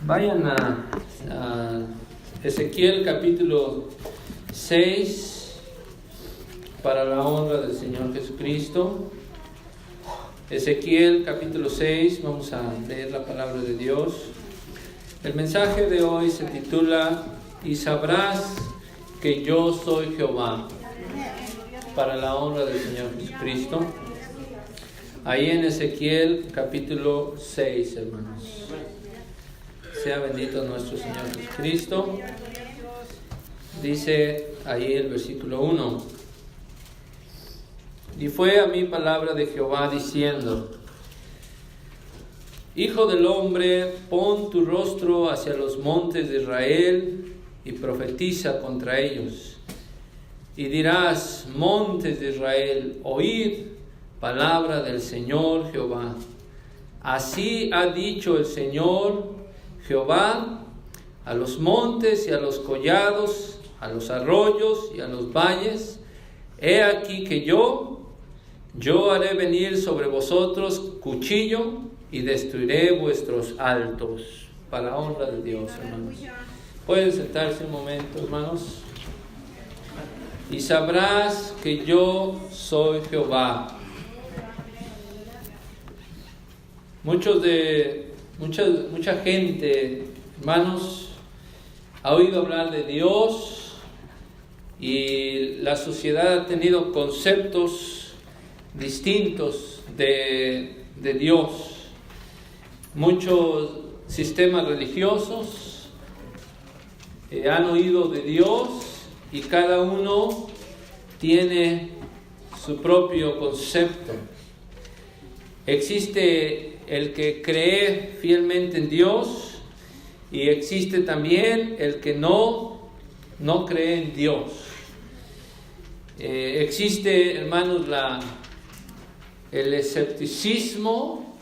Vayan a Ezequiel capítulo 6 para la honra del Señor Jesucristo. Ezequiel capítulo 6, vamos a leer la palabra de Dios. El mensaje de hoy se titula "Y sabrás que yo soy Jehová", para la honra del Señor Jesucristo. Ahí en Ezequiel capítulo 6, hermanos. Sea bendito nuestro Señor Jesucristo. Dice ahí el versículo 1: Y fue a mí palabra de Jehová diciendo: Hijo del hombre, pon tu rostro hacia los montes de Israel y profetiza contra ellos. Y dirás: montes de Israel, oíd palabra del Señor Jehová. Así ha dicho el Señor Jehová a los montes y a los collados, a los arroyos y a los valles: he aquí que yo haré venir sobre vosotros cuchillo y destruiré vuestros altos. Para honra de Dios, hermanos. Pueden sentarse un momento, hermanos. Y sabrás que yo soy Jehová. Mucha gente, hermanos, ha oído hablar de Dios y la sociedad ha tenido conceptos distintos de Dios. Muchos sistemas religiosos han oído de Dios y cada uno tiene su propio concepto. Existe el que cree fielmente en Dios y existe también el que no cree en Dios. Existe, hermanos, el escepticismo,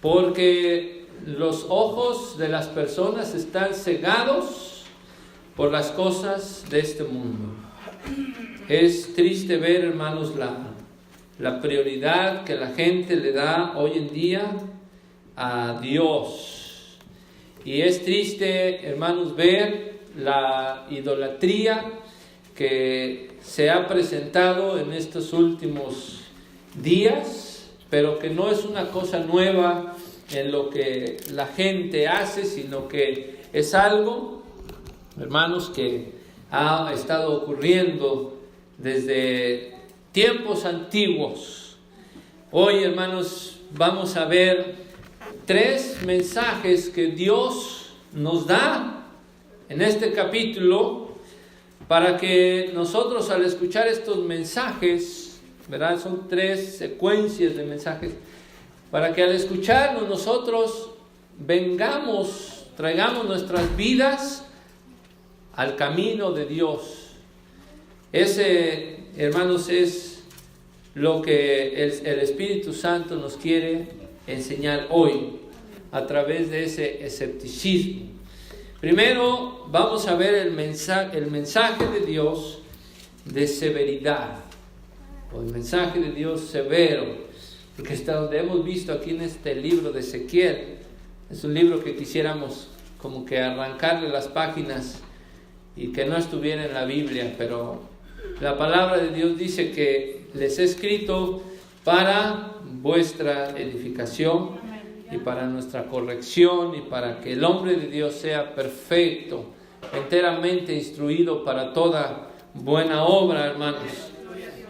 porque los ojos de las personas están cegados por las cosas de este mundo. Es triste ver, hermanos, la prioridad que la gente le da hoy en día a Dios. Y es triste, hermanos, ver la idolatría que se ha presentado en estos últimos días, pero que no es una cosa nueva en lo que la gente hace, sino que es algo, hermanos, que ha estado ocurriendo desde tiempos antiguos. Hoy, hermanos, vamos a ver 3 mensajes que Dios nos da en este capítulo para que nosotros, al escuchar estos mensajes, ¿verdad? Son 3 secuencias de mensajes, para que al escucharlos nosotros traigamos nuestras vidas al camino de Dios. Ese, hermanos, es lo que el Espíritu Santo nos quiere enseñar hoy a través de ese escepticismo. Primero vamos a ver el mensaje de Dios de severidad, o el mensaje de Dios severo, porque hasta donde hemos visto aquí en este libro de Ezequiel, es un libro que quisiéramos como que arrancarle las páginas y que no estuviera en la Biblia, pero la palabra de Dios dice que les he escrito para vuestra edificación y para nuestra corrección y para que el hombre de Dios sea perfecto, enteramente instruido para toda buena obra, hermanos.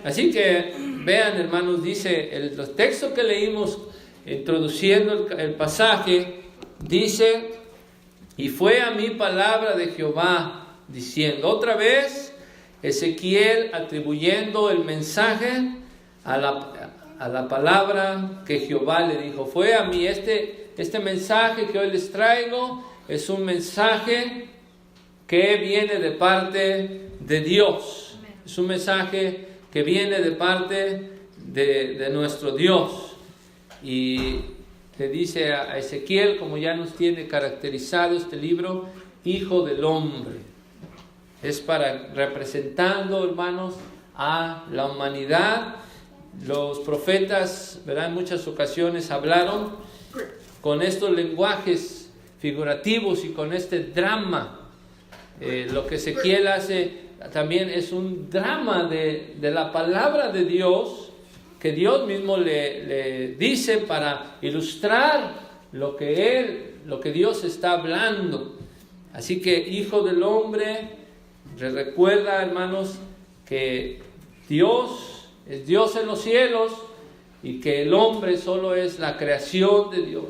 Así que vean, hermanos, dice el texto que leímos introduciendo el pasaje, dice: y fue a mí palabra de Jehová diciendo. Otra vez Ezequiel atribuyendo el mensaje a la palabra que Jehová le dijo. Fue a mí este mensaje que hoy les traigo, es un mensaje que viene de parte de Dios. Es un mensaje que viene de parte de nuestro Dios. Y le dice a Ezequiel, como ya nos tiene caracterizado este libro, Hijo del hombre. Es representando, hermanos, a la humanidad. Los profetas, ¿verdad?, en muchas ocasiones hablaron con estos lenguajes figurativos y con este drama. Lo que Ezequiel hace también es un drama de la palabra de Dios, que Dios mismo le dice para ilustrar lo que Dios está hablando. Así que, hijo del hombre, recuerda, hermanos, que Dios es Dios en los cielos y que el hombre solo es la creación de Dios,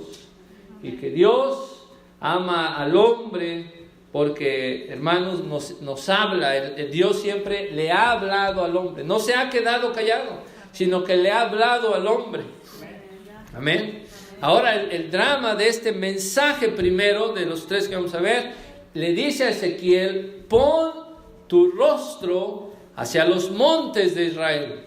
y que Dios ama al hombre porque, hermanos, nos habla. El Dios siempre le ha hablado al hombre, no se ha quedado callado, sino que le ha hablado al hombre. Amén. Ahora el drama de este mensaje primero, de los 3 que vamos a ver, le dice a Ezequiel: pon tu rostro hacia los montes de Israel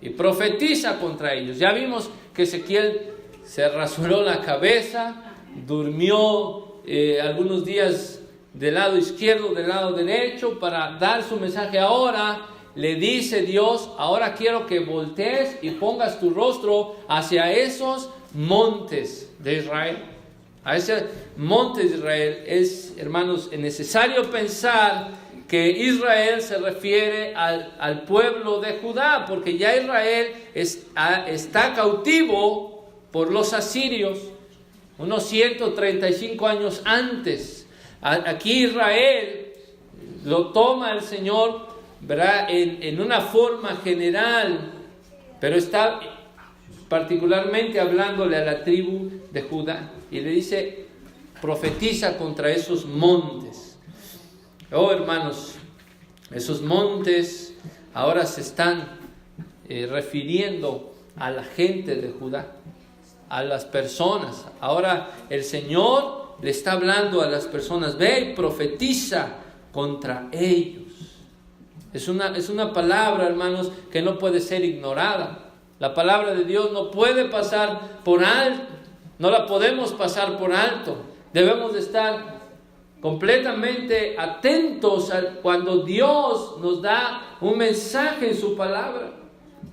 y profetiza contra ellos. Ya vimos que Ezequiel se rasuró la cabeza, durmió algunos días del lado izquierdo, del lado derecho, para dar su mensaje. Ahora le dice Dios: ahora quiero que voltees y pongas tu rostro hacia esos montes de Israel. A ese monte de Israel es, hermanos, es necesario pensar que Israel se refiere al pueblo de Judá, porque ya Israel está cautivo por los asirios unos 135 años antes. Aquí Israel lo toma el Señor, ¿verdad?, en una forma general, pero está particularmente hablándole a la tribu de Judá y le dice: profetiza contra esos montes. Oh, hermanos, esos montes ahora se están refiriendo a la gente de Judá, a las personas. Ahora el Señor le está hablando a las personas: ve y profetiza contra ellos. Es una palabra, hermanos, que no puede ser ignorada. La palabra de Dios no puede pasar por alto, no la podemos pasar por alto. Debemos de estar completamente atentos cuando Dios nos da un mensaje en su palabra.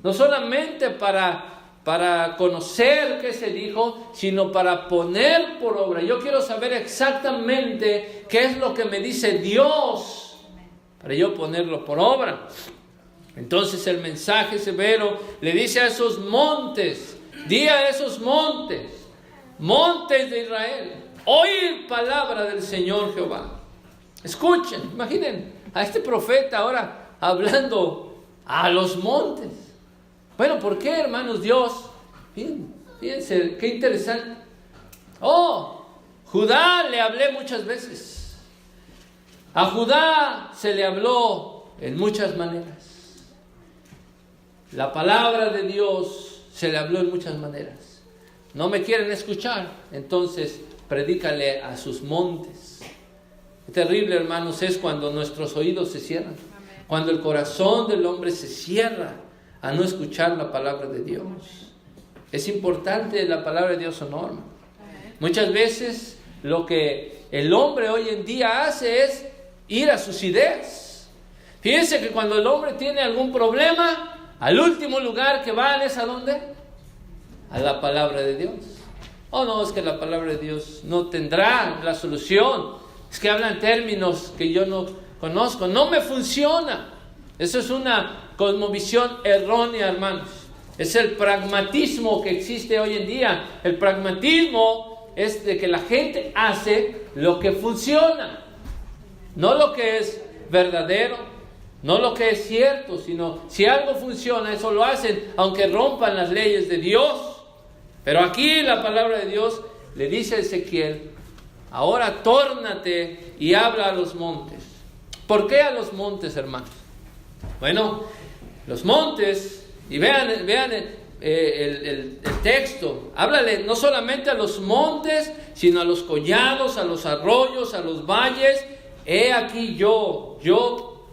No solamente para conocer qué se dijo, sino para poner por obra. Yo quiero saber exactamente qué es lo que me dice Dios, para yo ponerlo por obra. Entonces el mensaje severo le dice a esos montes: di a esos montes, montes de Israel, oíd palabra del Señor Jehová. Escuchen, imaginen a este profeta ahora hablando a los montes. Bueno, ¿por qué, hermanos? Dios, fíjense, qué interesante. Oh, Judá le hablé muchas veces. A Judá se le habló en muchas maneras. La palabra de Dios se le habló en muchas maneras. No me quieren escuchar, entonces predícale a sus montes. Qué terrible, hermanos, es cuando nuestros oídos se cierran, cuando el corazón del hombre se cierra a no escuchar la palabra de Dios. Es importante la palabra de Dios, o no. Muchas veces lo que el hombre hoy en día hace es ir a sus ideas. Fíjense que cuando el hombre tiene algún problema, al último lugar que van es ¿a dónde? A la palabra de Dios. Oh, no, es que la palabra de Dios no tendrá la solución. Es que hablan términos que yo no conozco. No me funciona. Eso es una cosmovisión errónea, hermanos. Es el pragmatismo que existe hoy en día. El pragmatismo es de que la gente hace lo que funciona, no lo que es verdadero, no lo que es cierto, sino si algo funciona, eso lo hacen, aunque rompan las leyes de Dios. Pero aquí la palabra de Dios le dice a Ezequiel: ahora tórnate y habla a los montes. ¿Por qué a los montes, hermanos? Bueno, los montes, y vean el texto, háblale no solamente a los montes, sino a los collados, a los arroyos, a los valles. He aquí yo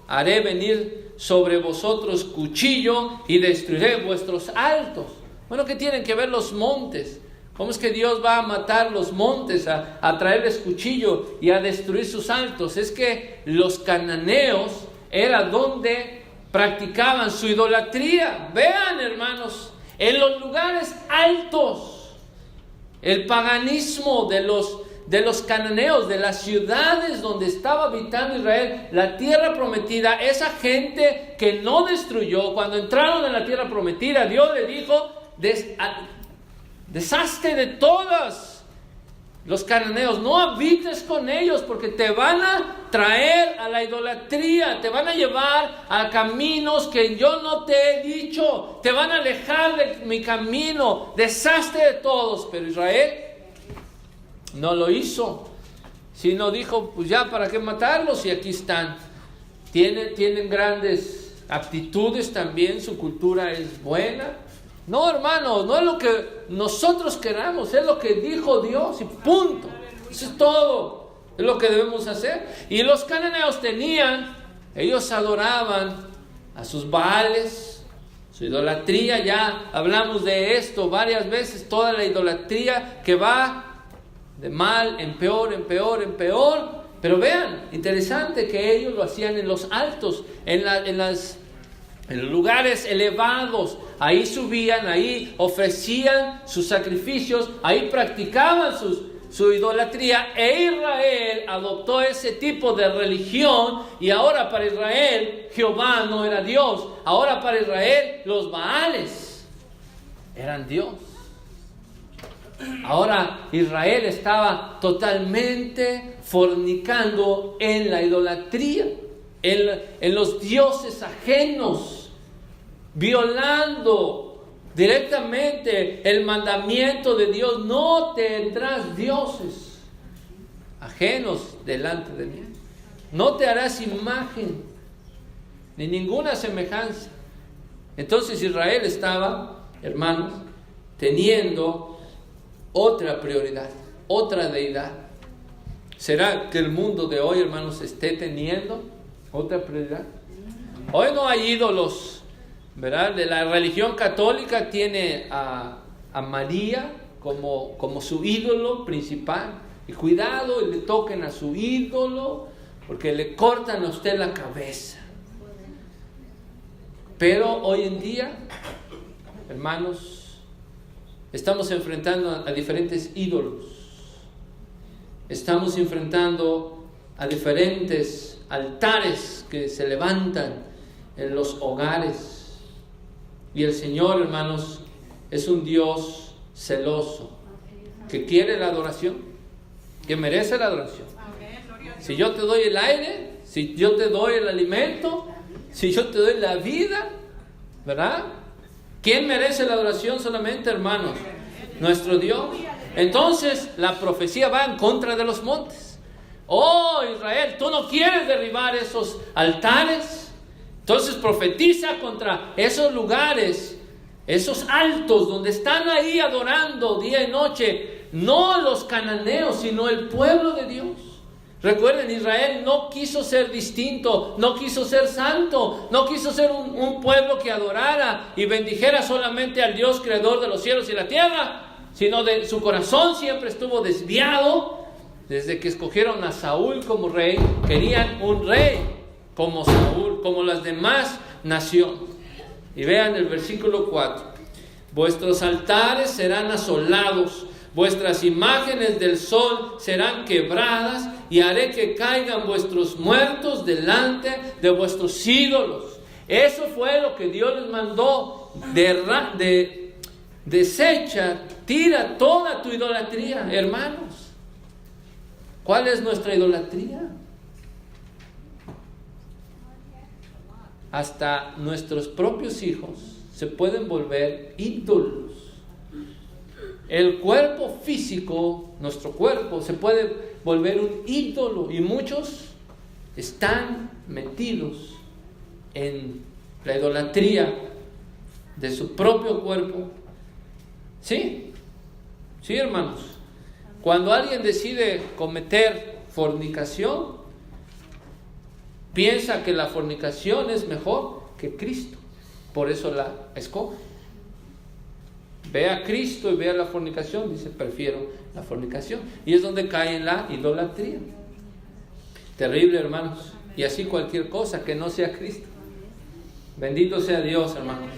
haré venir sobre vosotros cuchillo y destruiré vuestros altos. Bueno, ¿qué tienen que ver los montes? ¿Cómo es que Dios va a matar los montes, a traerles cuchillo y a destruir sus altos? Es que los cananeos era donde practicaban su idolatría. Vean, hermanos, en los lugares altos, el paganismo de de los cananeos, de las ciudades donde estaba habitando Israel, la tierra prometida, esa gente que no destruyó, cuando entraron en la tierra prometida, Dios le dijo, deshazte de todos los cananeos, no habites con ellos, porque te van a traer a la idolatría, te van a llevar a caminos que yo no te he dicho, te van a alejar de mi camino, deshazte de todos. Pero Israel no lo hizo, sino dijo, pues ya, ¿para qué matarlos? Y aquí están. Tienen grandes aptitudes también, su cultura es buena. No, hermanos, no es lo que nosotros queramos, es lo que dijo Dios y punto. Eso es todo, es lo que debemos hacer. Y los cananeos ellos adoraban a sus baales, su idolatría. Ya hablamos de esto varias veces, toda la idolatría que va de mal en peor, en peor, en peor. Pero vean, interesante que ellos lo hacían en los altos, en los lugares elevados. Ahí subían, ahí ofrecían sus sacrificios, ahí practicaban su idolatría. E Israel adoptó ese tipo de religión, y ahora para Israel Jehová no era Dios. Ahora para Israel los Baales eran Dios. Ahora Israel estaba totalmente fornicando en la idolatría, en los dioses ajenos, violando directamente el mandamiento de Dios: no tendrás dioses ajenos delante de mí, no te harás imagen ni ninguna semejanza. Entonces Israel estaba, hermanos, teniendo otra prioridad, otra deidad. ¿Será que el mundo de hoy, hermanos, esté teniendo otra prioridad? Hoy no hay ídolos, ¿verdad? De la religión católica tiene a María como su ídolo principal. Y cuidado, y le toquen a su ídolo, porque le cortan a usted la cabeza. Pero hoy en día, hermanos, estamos enfrentando a diferentes ídolos. Estamos enfrentando a diferentes altares que se levantan en los hogares. Y el Señor, hermanos, es un Dios celoso, que quiere la adoración, que merece la adoración. Si yo te doy el aire, si yo te doy el alimento, si yo te doy la vida, ¿verdad? ¿Quién merece la adoración solamente, hermanos? Nuestro Dios. Entonces la profecía va en contra de los montes. Oh Israel, tú no quieres derribar esos altares. Entonces profetiza contra esos lugares, esos altos donde están ahí adorando día y noche, no los cananeos, sino el pueblo de Dios. Recuerden, Israel no quiso ser distinto, no quiso ser santo, no quiso ser un pueblo que adorara y bendijera solamente al Dios creador de los cielos y la tierra, sino de su corazón siempre estuvo desviado. Desde que escogieron a Saúl como rey, querían un rey como Saúl, como las demás naciones. Y vean el versículo 4: vuestros altares serán asolados, vuestras imágenes del sol serán quebradas, y haré que caigan vuestros muertos delante de vuestros ídolos. Eso fue lo que Dios les mandó. Desecha, tira toda tu idolatría, hermanos. ¿Cuál es nuestra idolatría? Hasta nuestros propios hijos se pueden volver ídolos. El cuerpo físico, nuestro cuerpo, se puede volver un ídolo, y muchos están metidos en la idolatría de su propio cuerpo. Sí, hermanos. Cuando alguien decide cometer fornicación, piensa que la fornicación es mejor que Cristo, por eso la escoge. Ve a Cristo y ve a la fornicación, dice: prefiero la fornicación. Y es donde cae en la idolatría. Terrible, hermanos. Y así cualquier cosa que no sea Cristo. Bendito sea Dios, hermanos.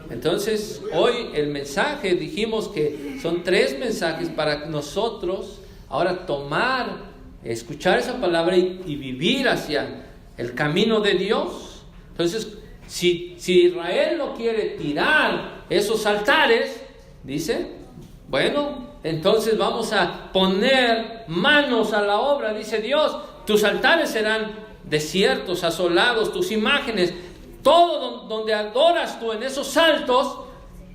Entonces, hoy el mensaje, dijimos que son 3 mensajes para nosotros ahora escuchar esa palabra y vivir hacia el camino de Dios. Entonces, si Israel no quiere tirar esos altares, dice, bueno, entonces vamos a poner manos a la obra. Dice Dios, tus altares serán desiertos, asolados, tus imágenes, todo donde adoras tú en esos altos.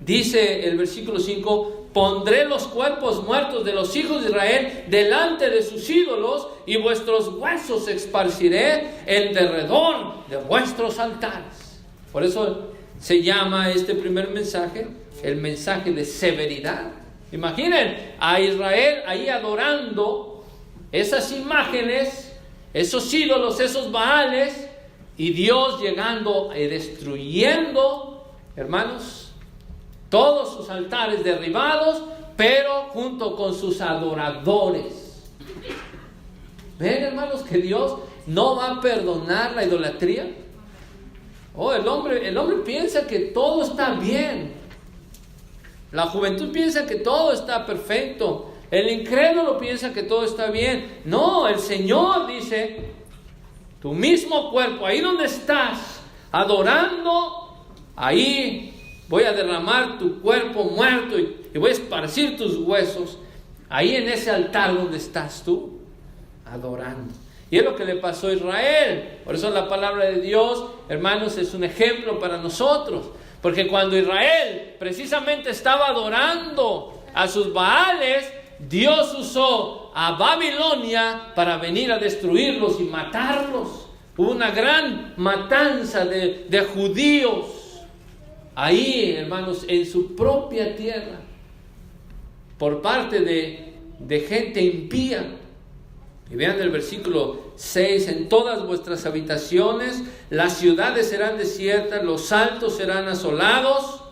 Dice el versículo 5, pondré los cuerpos muertos de los hijos de Israel delante de sus ídolos, y vuestros huesos esparciré en derredor de vuestros altares. Por eso se llama este primer mensaje el mensaje de severidad. Imaginen a Israel ahí adorando esas imágenes, esos ídolos, esos baales, y Dios llegando y destruyendo, hermanos, todos sus altares derribados, pero junto con sus adoradores. ¿Ven, hermanos, que Dios no va a perdonar la idolatría? El hombre piensa que todo está bien. La juventud piensa que todo está perfecto. El incrédulo piensa que todo está bien. No, el Señor dice, tu mismo cuerpo, ahí donde estás adorando, ahí voy a derramar tu cuerpo muerto y voy a esparcir tus huesos ahí en ese altar donde estás tú adorando. Y es lo que le pasó a Israel. Por eso la palabra de Dios, hermanos, es un ejemplo para nosotros. Porque cuando Israel precisamente estaba adorando a sus baales, Dios usó a Babilonia para venir a destruirlos y matarlos. Hubo una gran matanza de judíos ahí, hermanos, en su propia tierra, por parte de gente impía. Y vean el versículo 6, en todas vuestras habitaciones las ciudades serán desiertas, los altos serán asolados,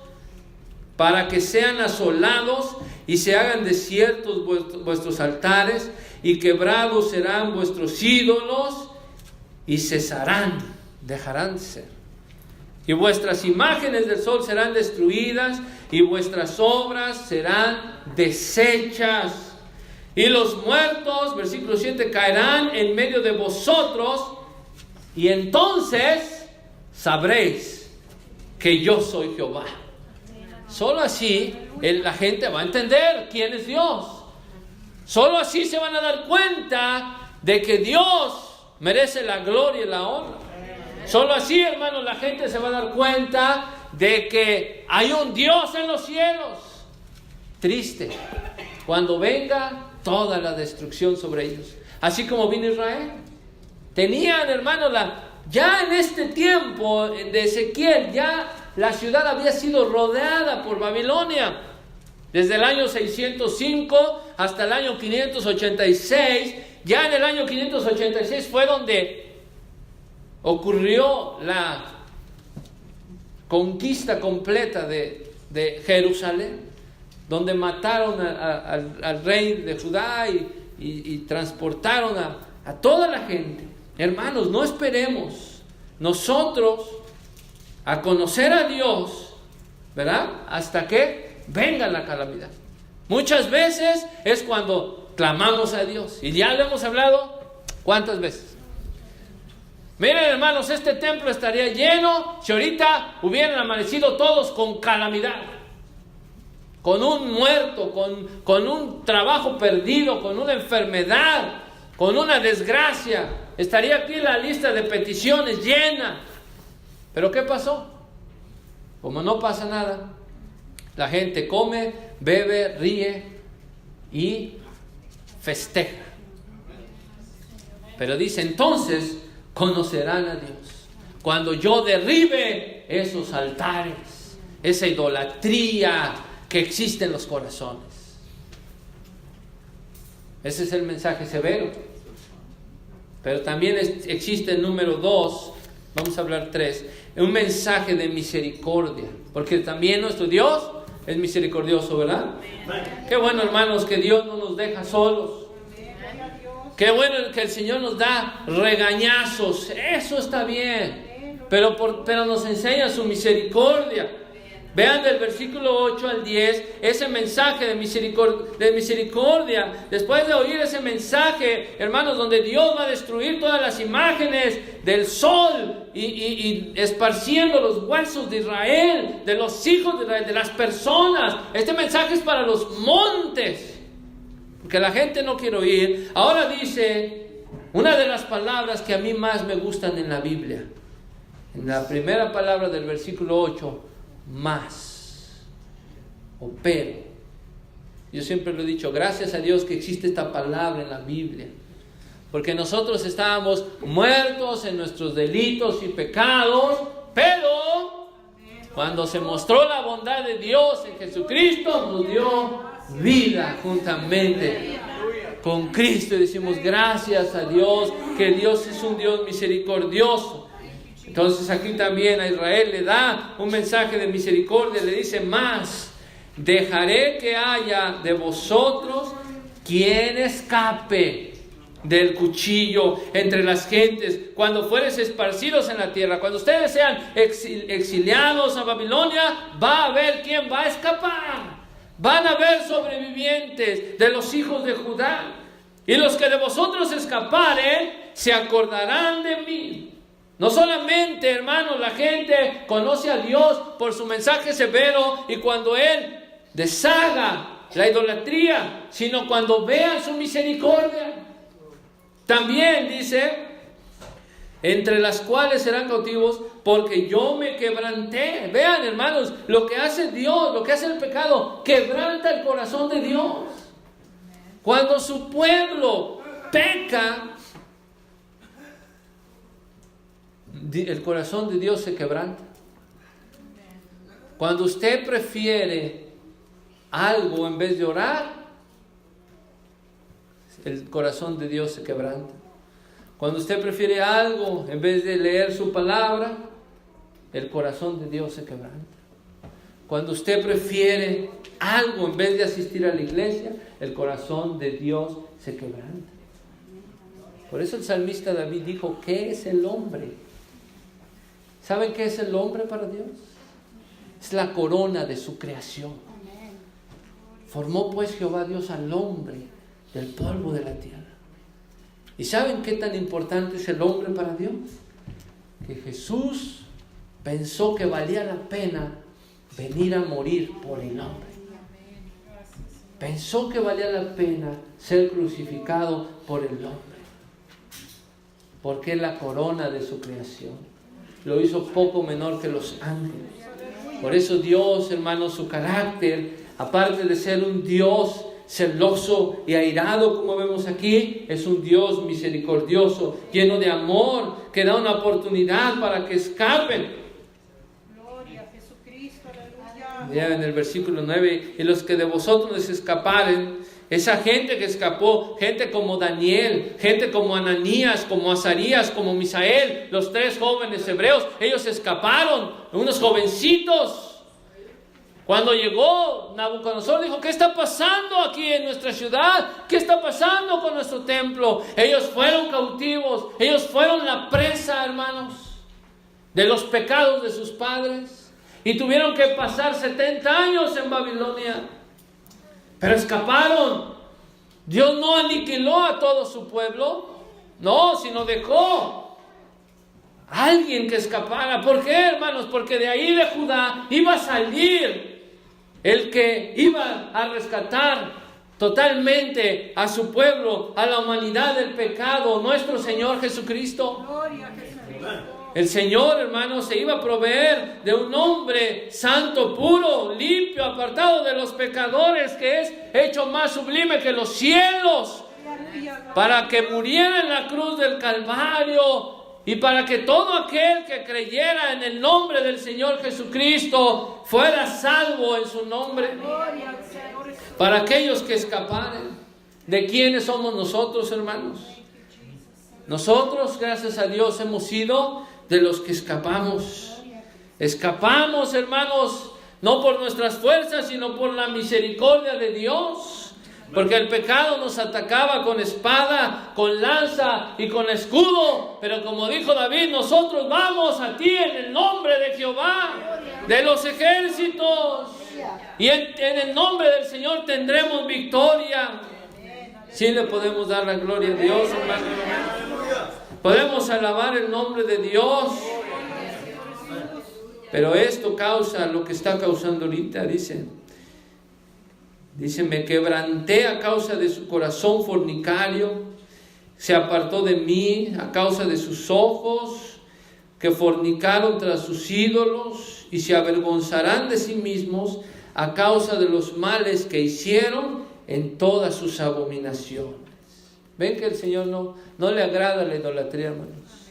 para que sean asolados y se hagan desiertos vuestros altares, y quebrados serán vuestros ídolos, y cesarán, dejarán de ser. Y vuestras imágenes del sol serán destruidas, y vuestras obras serán deshechas. Y los muertos, versículo 7, caerán en medio de vosotros, y entonces sabréis que yo soy Jehová. Solo así la gente va a entender quién es Dios. Solo así se van a dar cuenta de que Dios merece la gloria y la honra. Solo así, hermanos, la gente se va a dar cuenta de que hay un Dios en los cielos. Triste cuando venga toda la destrucción sobre ellos, así como vino Israel. Tenían, hermanos, ya en este tiempo de Ezequiel, ya la ciudad había sido rodeada por Babilonia. Desde el año 605 hasta el año 586. Ya en el año 586 fue donde ocurrió la conquista completa de Jerusalén, donde mataron al rey de Judá y transportaron a toda la gente. Hermanos, no esperemos nosotros a conocer a Dios, ¿verdad?, hasta que venga la calamidad. Muchas veces es cuando clamamos a Dios, y ya lo hemos hablado, ¿cuántas veces? Miren, hermanos, este templo estaría lleno si ahorita hubieran amanecido todos con calamidad, con un muerto, con un trabajo perdido, con una enfermedad, con una desgracia. Estaría aquí la lista de peticiones llena. ¿Pero qué pasó? Como no pasa nada, la gente come, bebe, ríe y festeja. Pero dice, entonces conocerán a Dios cuando yo derribe esos altares, esa idolatría que existe en los corazones. Ese es el mensaje severo. Pero también existe el número 2, vamos a hablar 3, un mensaje de misericordia, porque también nuestro Dios es misericordioso, ¿verdad? Qué bueno, hermanos, que Dios no nos deja solos. Qué bueno que el Señor nos da regañazos, eso está bien, pero nos enseña su misericordia. Vean del versículo 8 al 10 ese mensaje de misericordia. Después de oír ese mensaje, hermanos, donde Dios va a destruir todas las imágenes del sol y esparciendo los huesos de Israel, de los hijos de Israel, de las personas. Este mensaje es para los montes, porque la gente no quiere oír. Ahora dice una de las palabras que a mí más me gustan en la Biblia. En la primera palabra del versículo 8, más o pero. Yo siempre lo he dicho, gracias a Dios que existe esta palabra en la Biblia, porque nosotros estábamos muertos en nuestros delitos y pecados, pero cuando se mostró la bondad de Dios en Jesucristo, nos dio vida juntamente con Cristo, y decimos gracias a Dios, que Dios es un Dios misericordioso. Entonces aquí también a Israel le da un mensaje de misericordia, le dice más: dejaré que haya de vosotros quien escape del cuchillo entre las gentes, cuando fueres esparcidos en la tierra. Cuando ustedes sean exiliados a Babilonia, va a haber quien va a escapar. Van a haber sobrevivientes de los hijos de Judá, y los que de vosotros escaparen se acordarán de mí. No solamente, hermanos, la gente conoce a Dios por su mensaje severo y cuando Él deshaga la idolatría, sino cuando vean su misericordia. También dice, entre las cuales serán cautivos, porque yo me quebranté. Vean, hermanos, lo que hace Dios, lo que hace el pecado, quebranta el corazón de Dios. Cuando su pueblo peca, el corazón de Dios se quebranta. Cuando usted prefiere algo en vez de orar, el corazón de Dios se quebranta. Cuando usted prefiere algo en vez de leer su palabra, el corazón de Dios se quebranta. Cuando usted prefiere algo en vez de asistir a la iglesia, el corazón de Dios se quebranta. Por eso el salmista David dijo, ¿qué es el hombre? ¿Saben qué es el hombre para Dios? Es la corona de su creación. Formó pues Jehová Dios al hombre del polvo de la tierra. ¿Y saben qué tan importante es el hombre para Dios? Que Jesús pensó que valía la pena venir a morir por el hombre. Pensó que valía la pena ser crucificado por el hombre, porque es la corona de su creación. Lo hizo poco menor que los ángeles. Por eso Dios, hermanos, su carácter, aparte de ser un Dios celoso y airado, como vemos aquí, es un Dios misericordioso, lleno de amor, que da una oportunidad para que escapen. Gloria a Jesucristo, aleluya. Ya en el versículo 9, y los que de vosotros les escaparen, esa gente que escapó, gente como Daniel, gente como Ananías, como Azarías, como Misael, los 3 jóvenes hebreos, ellos escaparon, unos jovencitos. Cuando llegó Nabucodonosor, dijo, ¿qué está pasando aquí en nuestra ciudad? ¿Qué está pasando con nuestro templo? Ellos fueron cautivos, ellos fueron la presa, hermanos, de los pecados de sus padres, y tuvieron que pasar 70 años en Babilonia, pero escaparon. Dios no aniquiló a todo su pueblo, no, sino dejó a alguien que escapara. ¿Por qué, hermanos? Porque de ahí de Judá iba a salir el que iba a rescatar totalmente a su pueblo, a la humanidad del pecado, nuestro Señor Jesucristo. Gloria a Jesucristo. El Señor, hermanos, se iba a proveer de un hombre santo, puro, limpio, apartado de los pecadores, que es hecho más sublime que los cielos, para que muriera en la cruz del Calvario y para que todo aquel que creyera en el nombre del Señor Jesucristo fuera salvo en su nombre. Para aquellos que escaparen. ¿De quiénes somos nosotros, hermanos? Nosotros, gracias a Dios, hemos sido de los que escapamos. Escapamos, hermanos, no por nuestras fuerzas, sino por la misericordia de Dios. Porque el pecado nos atacaba con espada, con lanza y con escudo. Pero como dijo David, nosotros vamos a ti en el nombre de Jehová, de los ejércitos. Y en el nombre del Señor tendremos victoria. Sí le podemos dar la gloria a Dios, hermano. Podemos alabar el nombre de Dios. Pero esto causa lo que está causando ahorita, dice, me quebranté a causa de su corazón fornicario, se apartó de mí a causa de sus ojos, que fornicaron tras sus ídolos, y se avergonzarán de sí mismos a causa de los males que hicieron en todas sus abominaciones. ¿Ven que el Señor no le agrada la idolatría, hermanos?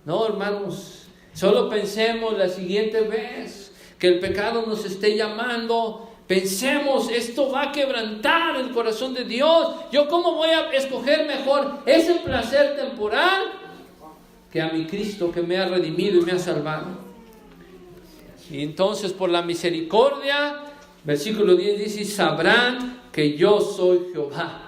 No, hermanos. Solo pensemos la siguiente vez que el pecado nos esté llamando. Pensemos, esto va a quebrantar el corazón de Dios. ¿Yo cómo voy a escoger mejor ese placer temporal que a mi Cristo que me ha redimido y me ha salvado? Y entonces por la misericordia, versículo 10 dice, sabrán que yo soy Jehová.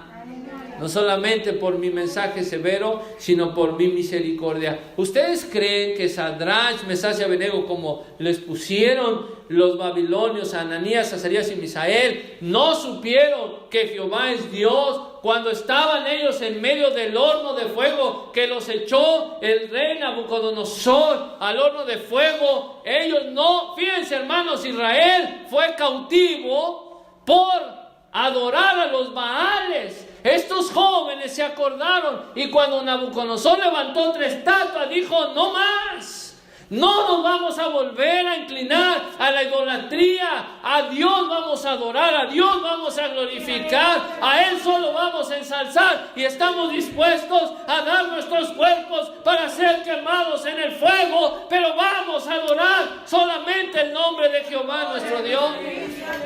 No solamente por mi mensaje severo, sino por mi misericordia. ¿Ustedes creen que Sadrach, Mesach y Abednego, como les pusieron los babilonios a Ananías, Azarías y Misael, no supieron que Jehová es Dios cuando estaban ellos en medio del horno de fuego que los echó el rey Nabucodonosor al horno de fuego? Ellos no, fíjense hermanos, Israel fue cautivo por adorar a los Baales. Estos jóvenes se acordaron, y cuando Nabucodonosor levantó otra estatua, dijo, no más. No nos vamos a volver a inclinar a la idolatría. A Dios vamos a adorar, a Dios vamos a glorificar, a Él solo vamos a ensalzar, y estamos dispuestos a dar nuestros cuerpos para ser quemados en el fuego, pero vamos a adorar solamente el nombre de Jehová nuestro Dios.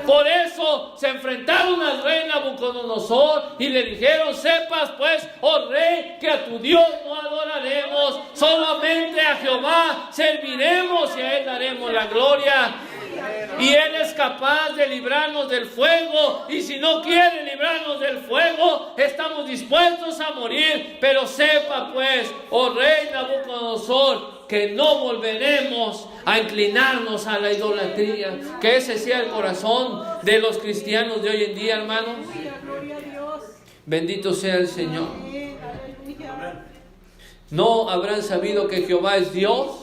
Por eso se enfrentaron al rey Nabucodonosor y le dijeron, sepas pues, oh rey, que a tu Dios no adoraremos, solamente a Jehová serviremos y a Él daremos la gloria. Y Él es capaz de librarnos del fuego, y si no quiere librarnos del fuego, estamos dispuestos a morir. Pero sepa pues, oh rey Nabucodonosor, que no volveremos a inclinarnos a la idolatría. Que ese sea el corazón de los cristianos de hoy en día, hermanos. Bendito sea el Señor. ¿No habrán sabido que Jehová es Dios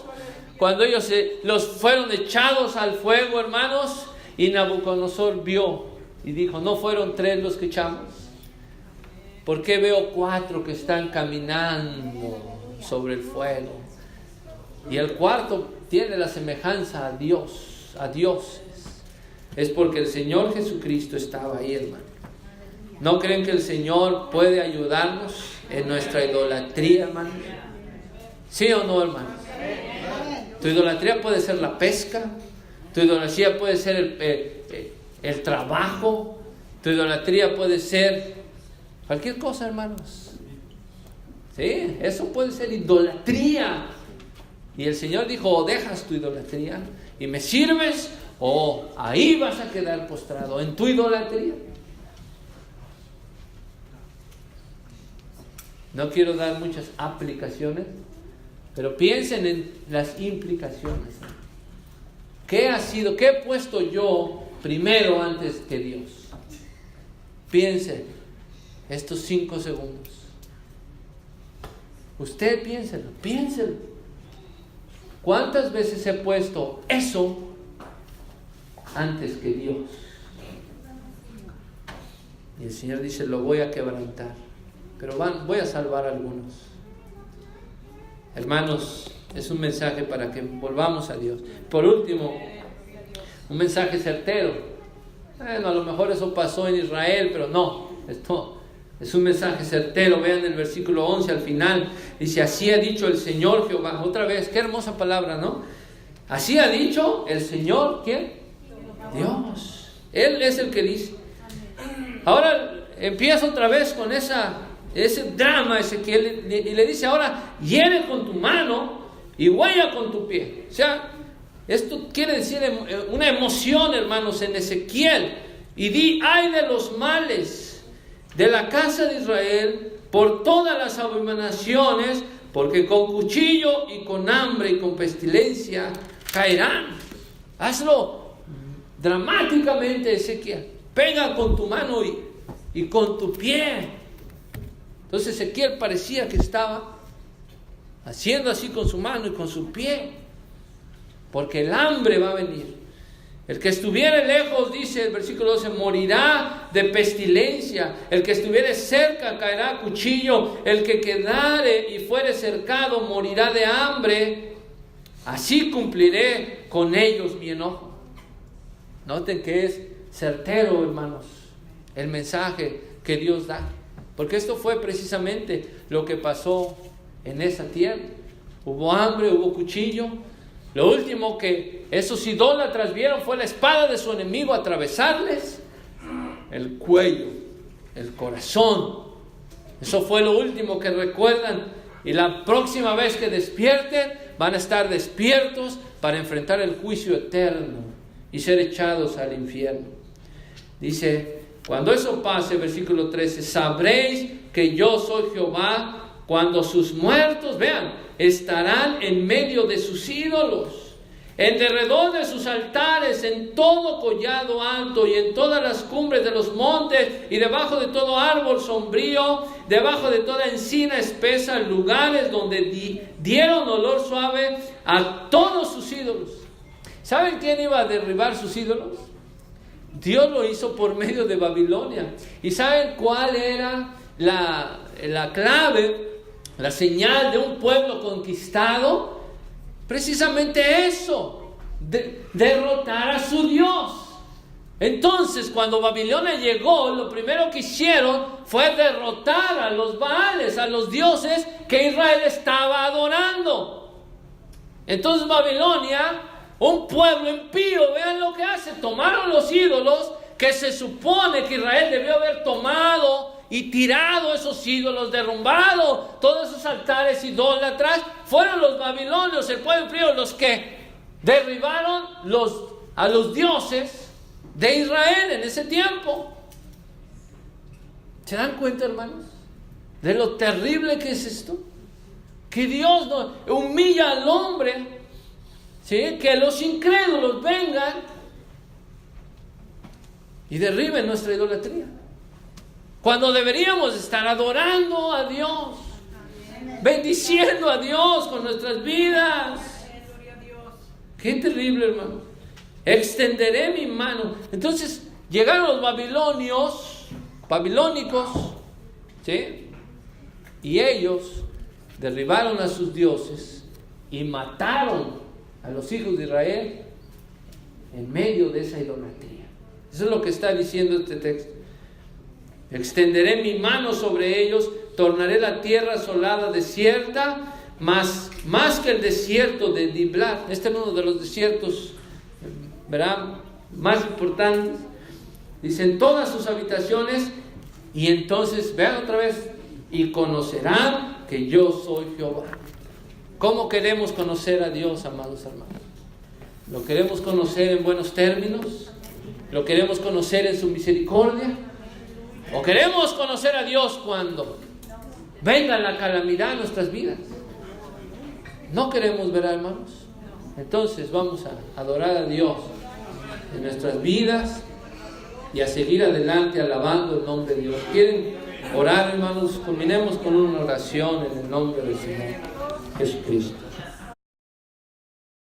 cuando ellos los fueron echados al fuego, hermanos? Y Nabucodonosor vio y dijo, ¿no fueron 3 los que echamos? ¿Por qué veo 4 que están caminando sobre el fuego? Y el 4 tiene la semejanza a Dios, a dioses. Es porque el Señor Jesucristo estaba ahí, hermano. ¿No creen que el Señor puede ayudarnos en nuestra idolatría, hermano? ¿Sí o no, hermano? Tu idolatría puede ser la pesca, tu idolatría puede ser el trabajo, tu idolatría puede ser cualquier cosa, hermanos. Sí, eso puede ser idolatría. Y el Señor dijo, o dejas tu idolatría y me sirves, o ahí vas a quedar postrado en tu idolatría. No quiero dar muchas aplicaciones, pero piensen en las implicaciones. ¿Qué he puesto yo primero antes que Dios? Piensen estos 5 segundos. Usted piénselo. ¿Cuántas veces he puesto eso antes que Dios? Y el Señor dice, lo voy a quebrantar, pero voy a salvar a algunos. Hermanos, es un mensaje para que volvamos a Dios. Por último, un mensaje certero. Bueno, a lo mejor eso pasó en Israel, pero no, esto es un mensaje certero. Vean el versículo 11 al final. Dice, así ha dicho el Señor Jehová. Otra vez, qué hermosa palabra, ¿no? Así ha dicho el Señor, ¿quién? Dios. Él es el que dice. Ahora empieza otra vez con ese drama Ezequiel, y le dice ahora, hiere con tu mano y huella con tu pie. O sea, esto quiere decir una emoción, hermanos, en Ezequiel. Y di, ay de los males de la casa de Israel por todas las abominaciones, porque con cuchillo y con hambre y con pestilencia caerán. Hazlo dramáticamente, Ezequiel. Pega con tu mano y con tu pie. Entonces Ezequiel parecía que estaba haciendo así con su mano y con su pie, porque el hambre va a venir. El que estuviere lejos, dice el versículo 12, morirá de pestilencia. El que estuviere cerca caerá a cuchillo. El que quedare y fuere cercado morirá de hambre. Así cumpliré con ellos mi enojo. Noten que es certero, hermanos, el mensaje que Dios da. Porque esto fue precisamente lo que pasó en esa tierra. Hubo hambre, hubo cuchillo. Lo último que esos idólatras vieron fue la espada de su enemigo atravesarles el cuello, el corazón. Eso fue lo último que recuerdan. Y la próxima vez que despierten, van a estar despiertos para enfrentar el juicio eterno y ser echados al infierno. Dice, cuando eso pase, versículo 13, sabréis que yo soy Jehová cuando sus muertos, vean, estarán en medio de sus ídolos, en derredor de sus altares, en todo collado alto y en todas las cumbres de los montes y debajo de todo árbol sombrío, debajo de toda encina espesa, lugares donde dieron olor suave a todos sus ídolos. ¿Saben quién iba a derribar sus ídolos? Dios lo hizo por medio de Babilonia. ¿Y saben cuál era la clave? La señal de un pueblo conquistado, precisamente eso, derrotar a su Dios. Entonces, cuando Babilonia llegó, lo primero que hicieron fue derrotar a los Baales, a los dioses que Israel estaba adorando. Entonces Babilonia, un pueblo impío, vean lo que hace, tomaron los ídolos que se supone que Israel debió haber tomado y tirado esos ídolos, derrumbado todos esos altares idólatras. Fueron los babilonios, el pueblo impío, los que derribaron a los dioses de Israel en ese tiempo. ¿Se dan cuenta, hermanos, de lo terrible que es esto? Que Dios no humilla al hombre, ¿sí? Que los incrédulos vengan y derriben nuestra idolatría, cuando deberíamos estar adorando a Dios, bendiciendo a Dios con nuestras vidas. Qué terrible, hermano. Extenderé mi mano. Entonces llegaron los babilónicos, ¿sí? Y ellos derribaron a sus dioses y mataron a los hijos de Israel en medio de esa idolatría. Eso es lo que está diciendo este texto. Extenderé mi mano sobre ellos, tornaré la tierra asolada desierta, más que el desierto de Diblat. Este es uno de los desiertos, ¿verdad?, más importantes. Dicen todas sus habitaciones, y entonces, vean otra vez, y conocerán que yo soy Jehová. ¿Cómo queremos conocer a Dios, amados hermanos? ¿Lo queremos conocer en buenos términos? ¿Lo queremos conocer en su misericordia? ¿O queremos conocer a Dios cuando venga la calamidad en nuestras vidas? No queremos, ver, hermanos. Entonces vamos a adorar a Dios en nuestras vidas y a seguir adelante alabando el nombre de Dios. ¿Quieren orar, hermanos? Culminemos con una oración en el nombre del Señor Jesucristo.